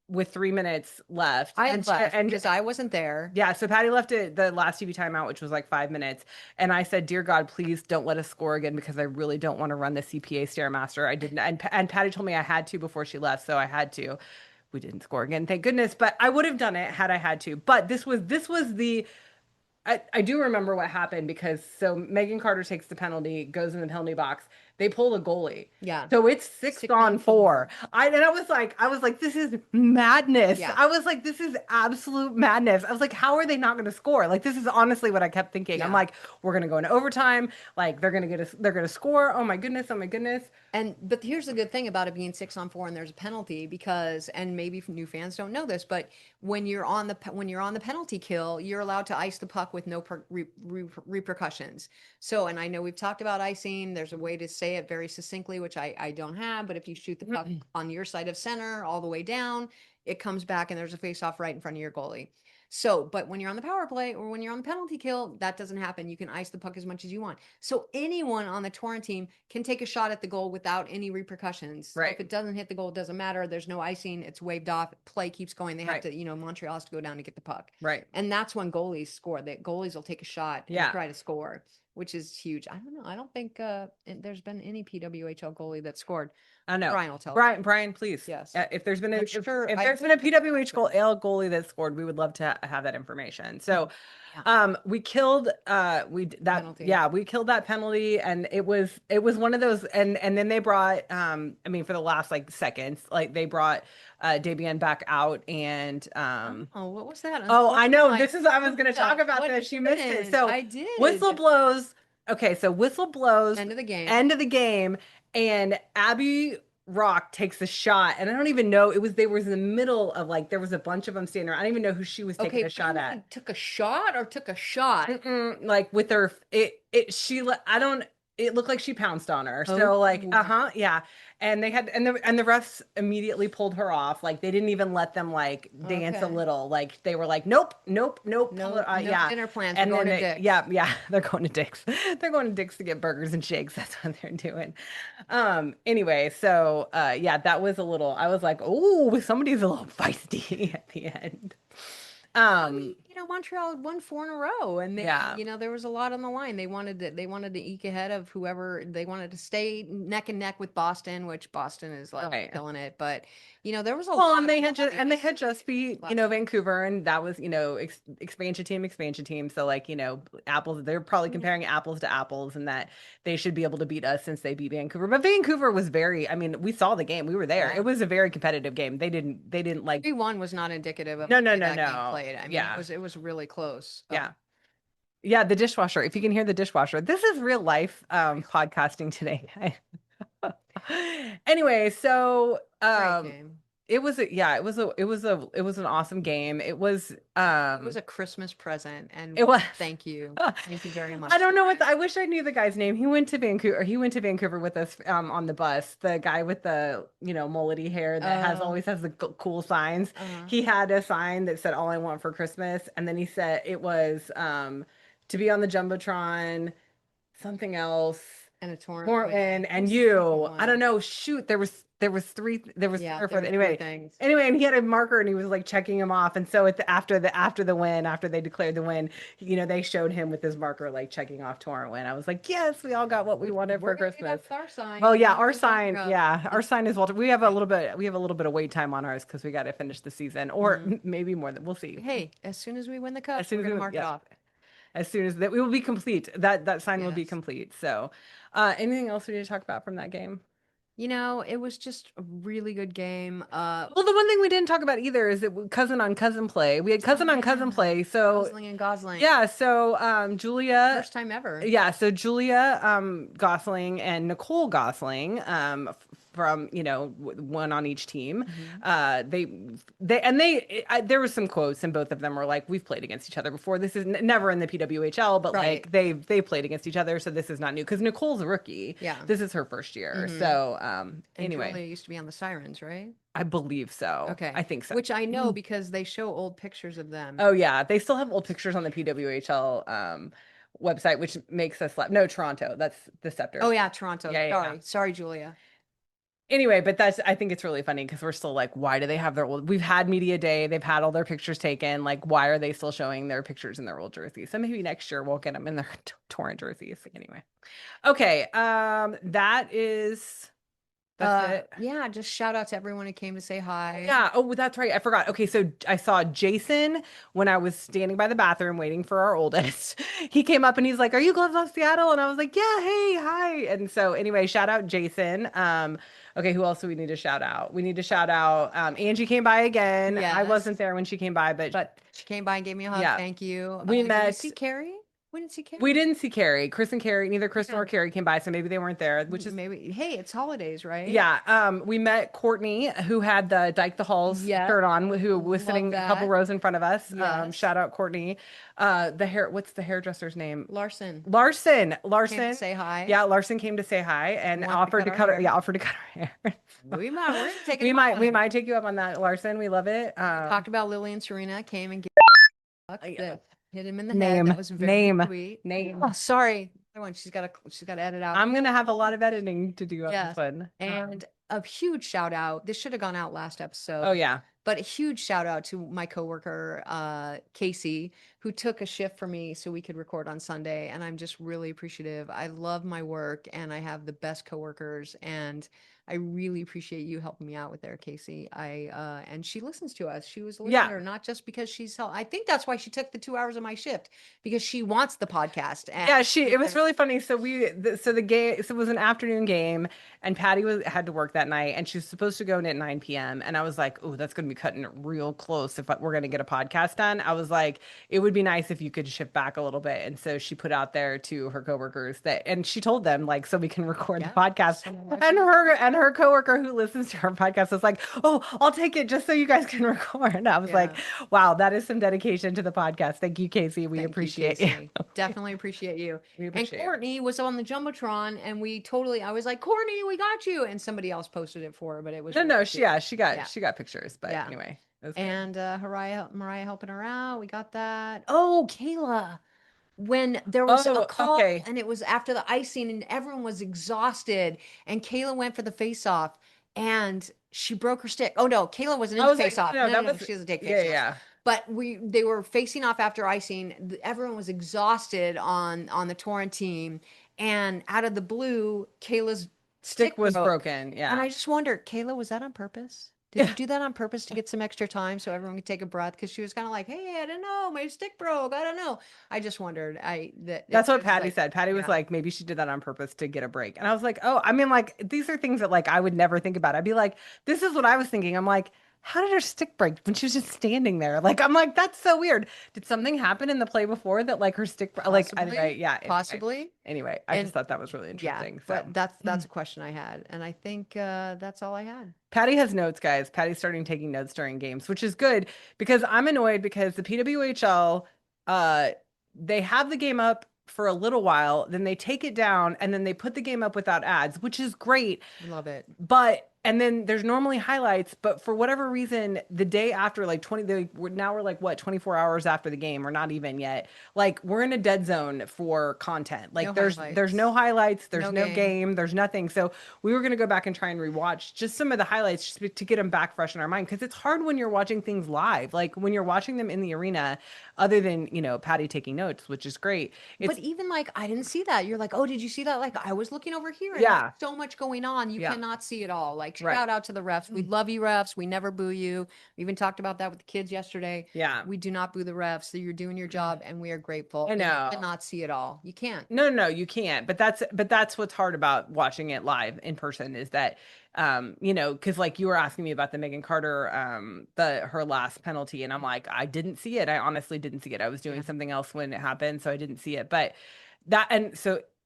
with 3 minutes left. I And had left and because I wasn't there. yeah, so Patty left it the last TV timeout, which was like 5 minutes. And I said, "Dear God, please don't let us score again because I really don't want to run the CPA Stairmaster." I didn't, and Patty told me I had to before she left, so I had to. We didn't score again, thank goodness. But I would have done it had I had to. But this was the I do remember what happened because so Megan Carter takes the penalty, goes in the penalty box. They pull the goalie. Yeah. So it's six 6-on-4. on 4. I was like, this is madness. Yeah. I was like, this is absolute madness. I was like, how are they not going to score? Like, this is honestly what I kept thinking. I'm Yeah. like, we're going to go into overtime. Like, they're going to score. Oh my goodness. Oh my goodness. But here's the good thing about it being 6-on-4 and there's a penalty because, and maybe new fans don't know this, but when you're on the penalty kill, you're allowed to ice the puck with no repercussions. So, and I know we've talked about icing. There's a way to say it very succinctly, which I don't have. But if you shoot the puck on your side of center all the way down, it comes back and there's a face off right in front of your goalie. So, but when you're on the power play or when you're on the penalty kill, that doesn't happen. You can ice the puck as much as you want. So anyone on the Torrent team can take a shot at the goal without any repercussions. So Right. if it doesn't hit the goal, it doesn't matter. There's no icing. It's waved off. Play keeps going. They have Right. to, Montreal has to go down to get the puck. Right. And that's when goalies score. That goalies will take a shot and Yeah. try to score, which is huge. I don't know. I don't think there's been any PWHL goalie that scored. I know. Brian will tell us. Brian, please. Yes. If there's been a I'm if, sure if I- there's been a PWH goalie that scored, we would love to have that information. So, we killed Penalty. we killed that penalty, and it was one of those, and then they brought I mean, for the last like seconds, like they brought Debian back out, and Oh, what was that? oh, I know. Unsportsmanlike I was going to talk about What this. She missed it. happened? So I did. whistle blows. Okay, so whistle blows. End of the game. End of the game, and Abby Rock takes a shot, and I don't even know. They was in the middle of like there was a bunch of them standing around. I don't even know who she was taking Okay, a shot at. took a shot or took a shot? Like with her, I don't. It looked like she pounced on her. So Oh. like, yeah. And the refs immediately pulled her off. Like they didn't even let them like dance a Okay. little. Like they were like, nope, nope, nope. No, pull her- no yeah. dinner plans. And We're going then to Dick's. yeah, they're going to Dick's. They're going to Dick's to get burgers and shakes. That's what they're doing. Anyway, so yeah, that was a little. I was like, oh, somebody's a little feisty at the end. Montreal had won 4 in a row, and Yeah. there was a lot on the line. They wanted to eke ahead of whoever. They wanted to stay neck and neck with Boston, which Boston is like Right. killing it. But there was a Well, lot. and they had just beat, Last- Vancouver, and that was, expansion team. So like, apples, they're probably Mm-hmm. comparing apples to apples, and that they should be able to beat us since they beat Vancouver. But Vancouver was I mean, we saw the game. We were there. Yeah. It was a very competitive game. They didn't like 3-1 was not indicative of No, the no, way no, that game no. played. I mean, Yeah. it was really close. Yeah. Yeah, the dishwasher. If you can hear the dishwasher. This is real life podcasting today. Anyway, so Great game. it was an awesome game. It was It was a Christmas present, and It was. Thank you very much. I don't know I wish I knew the guy's name. He went to Vancouver with us on the bus. The guy with the, mullety hair that always has the cool signs. Uh-huh. He had a sign that said all I want for Christmas, and then he said it was to be on the Jumbotron, something else. And a torrent. Morton and Who's the you. second I don't one? know. Shoot, there was three. There was Yeah, three or there four. were three Anyway, things. and he had a marker and he was like checking him off. And so after the win, after they declared the win, they showed him with his marker like checking off Torrent win. I was like, yes, we all got what we wanted for We're gonna get Christmas. up our sign. Well, yeah, We're our gonna sign, go. yeah, our sign is Walter. We have a little bit of wait time on ours because we got to finish the season, or maybe more than we'll see. Hey, as soon as we win the cup, As soon we're as gonna we- mark it yeah. off. As soon as that, we will be complete. That sign will be Yes. complete. So, anything else we need to talk about from that game? It was just a really good game. Well, the one thing we didn't talk about either is that cousin on cousin play. We had cousin on cousin play. So Gosling and Gosling. yeah, so Julia, First time ever. yeah, so Julia Gosling and Nicole Gosling from, one on each team. Mhm. There was some quotes, and both of them were like, "We've played against each other before. This is never in the PWHL, but Right. like they played against each other, so this is not new." Because Nicole's a rookie. Yeah. This is her first year. Hmm. So, And anyway, Julia used to be on the Sirens, right? I believe so. Okay. I think so. Which I know because they show old pictures of them. Oh yeah, they still have old pictures on the PWHL website, which makes us laugh. No, Toronto. That's the Oh Scepter. yeah, Toronto. Yeah, yeah, yeah. Sorry, Julia. Anyway, but I think it's really funny because we're still like, why do they have their old? We've had media day, they've had all their pictures taken. Like, why are they still showing their pictures in their old jerseys? So maybe next year we'll get them in their torn jerseys. Anyway, okay, that's it. Yeah, just shout out to everyone who came to say hi. Yeah. Oh, that's right. I forgot. Okay, so I saw Jason when I was standing by the bathroom waiting for our oldest. He came up and he's like, "Are you Gloves Off Seattle?" And I was like, "Yeah, hey, hi." And so anyway, shout out Jason. Okay, who else do we need to shout out? We need to shout out Angie came by again. I wasn't Yes. there when she came by, But she came by and gave me a hug. yeah, Thank you. we Did we met. see Carrie? We didn't see We Carrie. didn't see Carrie. Chris and Carrie, neither Chris Yeah. nor Carrie came by, so maybe they weren't there, which is Maybe. Hey, it's holidays, right? yeah, we met Courtney, who had the Dyke the Halls Yes. shirt on, who was Love sitting a couple that. rows in front of us. Yes. Shout out Courtney. What's the hairdresser's name? Larson Larson. came to Larson. say hi. Yeah, Larson came to say hi and Wanted to offered cut to our cut her. hair. Yeah, offered to cut her hair. We're gonna take it We on. might take you up on that, Larson. We love it. Talked about Lily and Serena came and gave bucks Yeah. that hit him in the head. Name, That was very name, sweet. name. Oh, sorry. Other one. She's got to edit out. I'm gonna have a lot of editing to do on this Yes. one. And a huge shout out. This should have gone out last episode. Oh yeah. But a huge shout out to my coworker, Casey, who took a shift for me so we could record on Sunday. And I'm just really appreciative. I love my work and I have the best coworkers. And I really appreciate you helping me out with there, Casey. And she listens to us. She was a Yeah. listener, not just because I think that's why she took the 2 hours of my shift because she wants the podcast. And Yeah, it was really funny. So the game, so it was an afternoon game, and Patty had to work that night, and she was supposed to go in at 9 p.m. And I was like, oh, that's gonna be cutting it real close if we're gonna get a podcast done. I was like, it would be nice if you could shift back a little bit. And so she put out there to her coworkers and she told them like, so we can record the yeah, podcast. And her coworker who listens to her podcast was like, oh, I'll take it just so you guys can record. And I was like, yeah. wow, that is some dedication to the podcast. Thank you, Casey. We Thank you, appreciate you. Casey. Definitely appreciate you. We And appreciate it. Courtney was on the Jumbotron, and I was like, Courtney, we got you. And somebody else posted it for her, but it was No, really no, cute. Yeah. she got pictures, but Yeah. anyway, it was good. And Mariah helping her out. We got that. Oh, Kayla. When there was a Oh, call okay. and it was after the icing and everyone was exhausted, and Kayla went for the face off and she broke her stick. Oh no, Kayla wasn't in I the was like, face off. no, No, that no, was she doesn't take yeah, face offs. yeah. But they were facing off after icing. Everyone was exhausted on the Torrent team, and out of the blue, Kayla's Stick was broke. broken. And Yeah. I just wonder, Kayla, was that on purpose? Did you do that on purpose to get some extra time so everyone could take a breath? Because she was kind of like, "Hey, I don't know, my stick broke. I don't know." I just wondered. That's I what was Patty like, said. Patty was yeah, like, maybe she did that on purpose to get a break. And I was like, oh, I mean, like, these are things that like I would never think about. I'd be like, this is what I was thinking. I'm like, how did her stick break when she was just standing there? Like, I'm like, that's so weird. Did something happen in the play before that like her stick, like, anyway, yeah. possibly. Anyway, I And just thought that was really yeah, interesting. So but that's a question I had, and I think that's all I had. Patty has notes, guys. Patty's starting taking notes during games, which is good because I'm annoyed because the PWHL, uh, they have the game up for a little while, then they take it down, and then they put the game up without ads, which is great. Love it. And then there's normally highlights, but for whatever reason, the day after, like now we're like what, 24 hours after the game, or not even yet. Like we're in a dead zone for content. Like No there's no highlights, there's No no game. game, there's nothing. So we were gonna go back and try and rewatch just some of the highlights just to get them back fresh in our mind because it's hard when you're watching things live. Like when you're watching them in the arena, other than Patty taking notes, which is great. But even like I didn't see that. You're like, oh, did you see that? Like I was looking over here and Yeah. there's so much going on. You Yeah. cannot see it all. Like Right. shout out to the refs. We love you, refs. We never boo you. We even talked about that with the kids yesterday. Yeah. We do not boo the refs. So you're doing your job and we are grateful. I know. You cannot see it all. You can't. No, you can't. But that's what's hard about watching it live in person is that because like you were asking me about the Megan Carter her last penalty, and I'm like, I didn't see it. I honestly didn't see it. I was doing something else when it happened, so I didn't see it. But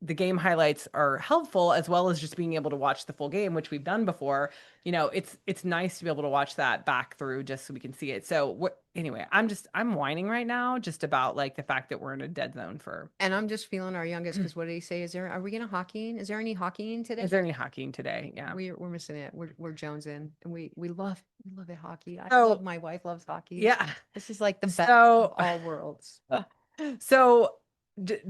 the game highlights are helpful, as well as just being able to watch the full game, which we've done before. It's nice to be able to watch that back through just so we can see it. So anyway, I'm whining right now just about like the fact that we're in a dead zone for. And I'm just feeling our youngest because what did he say? Are we gonna hockeying? Is there any hockeying today? Is there any hockeying today? Yeah. We're missing it. We're jonesing, and we love it hockey. So My wife loves hockey. yeah. This is like the best So of all worlds. So,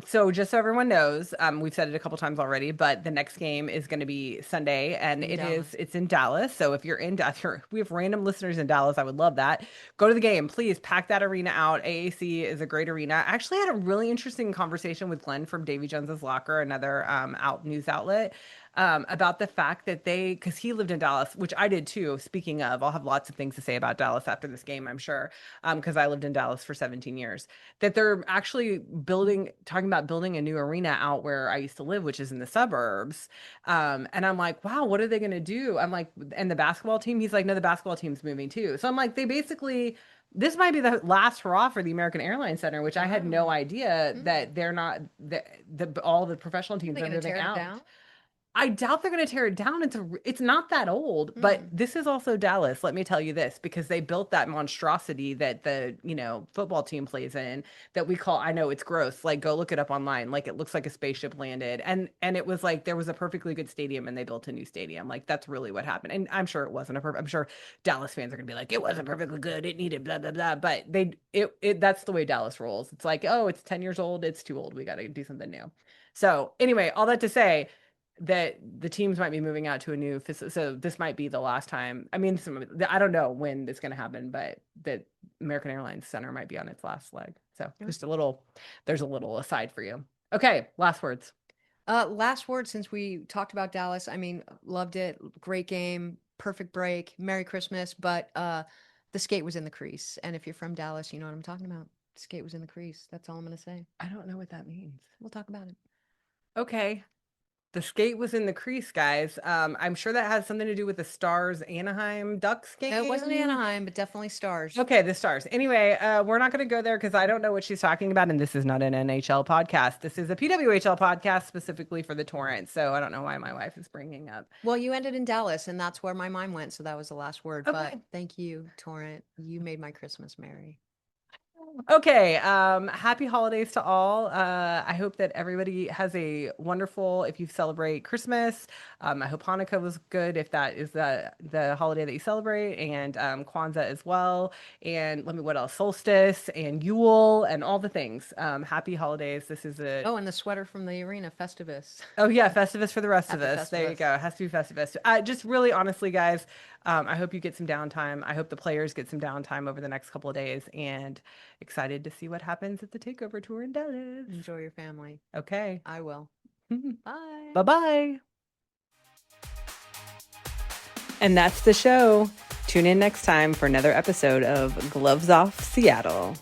so just so everyone knows, we've said it a couple times already, but the next game is going to be Sunday, and it's in Dallas. So if you're in Dallas, we have random listeners in Dallas. I would love that. Go to the game, please. Pack that arena out. AAC is a great arena. I actually had a really interesting conversation with Glenn from Davy Jones's Locker, another news outlet. About the fact that because he lived in Dallas, which I did too. Speaking of, I'll have lots of things to say about Dallas after this game, I'm sure, because I lived in Dallas for 17 years. That they're actually talking about building a new arena out where I used to live, which is in the suburbs. And I'm like, wow, what are they going to do? I'm like, and the basketball team? He's like, no, the basketball team's moving too. So I'm like, this might be the last hurrah for the American Airlines Center, which I had no idea that they're not, all the professional teams are moving out. I doubt they're going to tear it down. It's not that old, but this is also Dallas. Let me tell you this, because they built that monstrosity that the, football team plays in that we call, I know it's gross. Like go look it up online. Like it looks like a spaceship landed. And it was like, there was a perfectly good stadium and they built a new stadium. Like that's really what happened. And I'm sure it wasn't I'm sure Dallas fans are going to be like, it wasn't perfectly good. It needed blah, blah, blah. But that's the way Dallas rolls. It's like, oh, it's 10 years old. It's too old. We got to do something new. So anyway, all that to say, that the teams might be moving out to a new facility. So this might be the last time. I mean, I don't know when it's going to happen, but the American Airlines Center might be on its last leg. So there's a little aside for you. Okay. Last words. Last word, since we talked about Dallas, I mean, loved it. Great game. Perfect break. Merry Christmas. But the skate was in the crease. And if you're from Dallas, you know what I'm talking about. The skate was in the crease. That's all I'm going to say. I don't know what that means. We'll talk about it. Okay. The skate was in the crease, guys. I'm sure that has something to do with the Stars Anaheim Ducks game. No, it wasn't Anaheim, but definitely Stars. Okay, the Stars. Anyway, we're not going to go there because I don't know what she's talking about, and this is not an NHL podcast. This is a PWHL podcast specifically for the Torrent. So I don't know why my wife is bringing up. Well, you ended in Dallas, and that's where my mind went. So that was the last word. Okay. But thank you, Torrent. You made my Christmas merry. Okay, happy holidays to all. I hope that everybody has a wonderful, if you celebrate Christmas, I hope Hanukkah was good if that is the holiday that you celebrate, and Kwanzaa as well, and what else? Solstice and Yule and all the things. Happy holidays. This is and the sweater from the arena, Festivus. Oh yeah, Festivus for the rest Happy of us. Festivus. There you go. It has to be Festivus. Just really honestly, guys, I hope you get some downtime. I hope the players get some downtime over the next couple of days, and excited to see what happens at the takeover tour in Dallas. Enjoy your family. Okay. I will. Bye. Bye-bye. And that's the show. Tune in next time for another episode of Gloves Off Seattle.